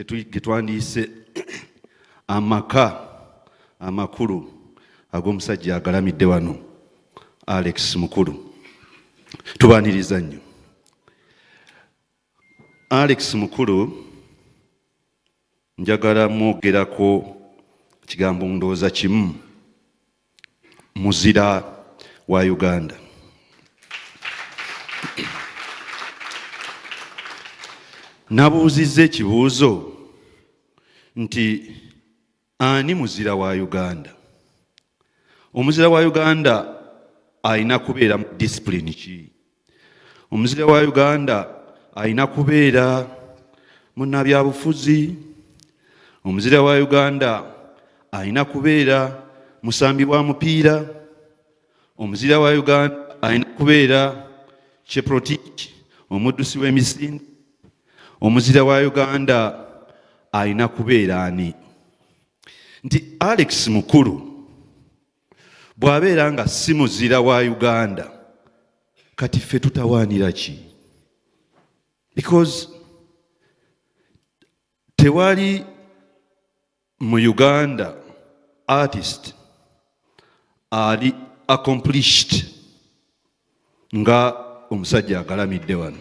getwandiise amaka amakulu ag'omusajja agalamidde wano Alex Mukulu. Tubaaniriza nnyo. Alex Mukulu njagala mwogerako kigambo ndowooza kimu, muzira wa Uganda. Nabuuzizza ekibuuzo nti ani muzira wa Uganda? Omuzira wa Uganda alina kubeera mu discipline ki? Omuzira wa Uganda alina kubeera munnabyabufuzi? Omuzira wa Uganda alina kubeera musambi wa mupiira? Omuzira wa Uganda alina kubeera kyeprotiki, omuddusi w'emisinde? Omuzira wa Uganda alina kubeera ani? Nti Alex Mukulu bw'abeera nga si muzira wa Uganda, kati ffe tutawaanira ki? Because tewali mu Uganda artist ali accomplished nga omusajja agalamidde wano.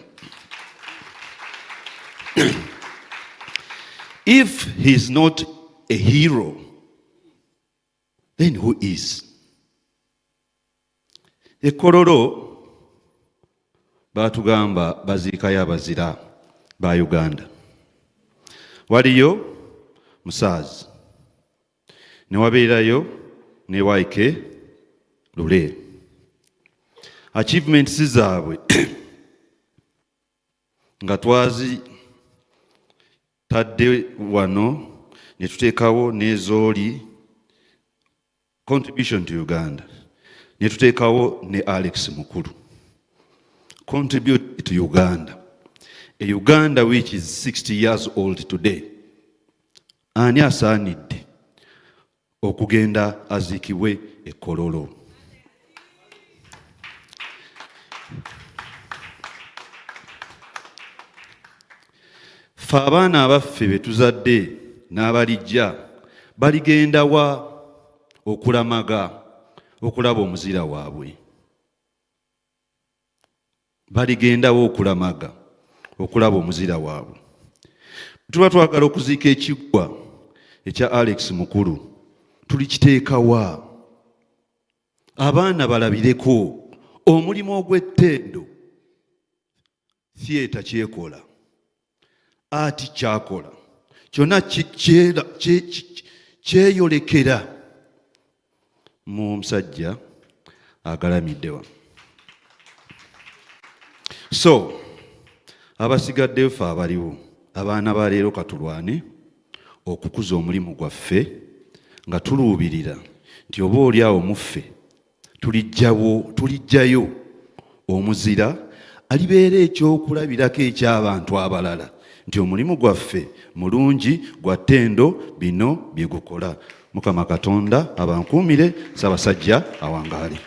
If he's not a hero, then who is? Ekololo batugamba baziikayo abazira ba Uganda. Waliyo Musaazi, ne wabeerayo ne Waike Lule. Achievements zaabwe nga twazi tadde wano ne tuteekawo n'ezooli contribution to Uganda, ne tuteekawo ne Alex Mukulu contribute to Uganda, a Uganda which is 60 years old today. Ani asaanidde okugenda aziikibwe e Kololo? Ffe abaana abaffe be tuzadde n'abalijja baligenda wa okulamaga okulaba omuzira waabwe? Baligendawo okulamaga okulaba omuzira waabwe. Tuba twagala okuziika ekiggwa ekya Alex Mukulu, tulikiteekawa abaana balabireko omulimu ogw'ettendo. Theatre kyekola, ati kyakola, kyonna kyeyolekera mu musajja agalamidde wano. So abasigaddeyo ffe abaliwo, abaana ba leero katulwane okukuza omulimu gwaffe nga tuluubirira nti oba oli awo muffe tulijjayo omuzira alibeera ekyokulabirako eky'abantu abalala nti omulimu gwaffe mulungi gwa ttendo, bino bye gukola. Mukama Katonda abankuumire, Ssaabasajja awangaale.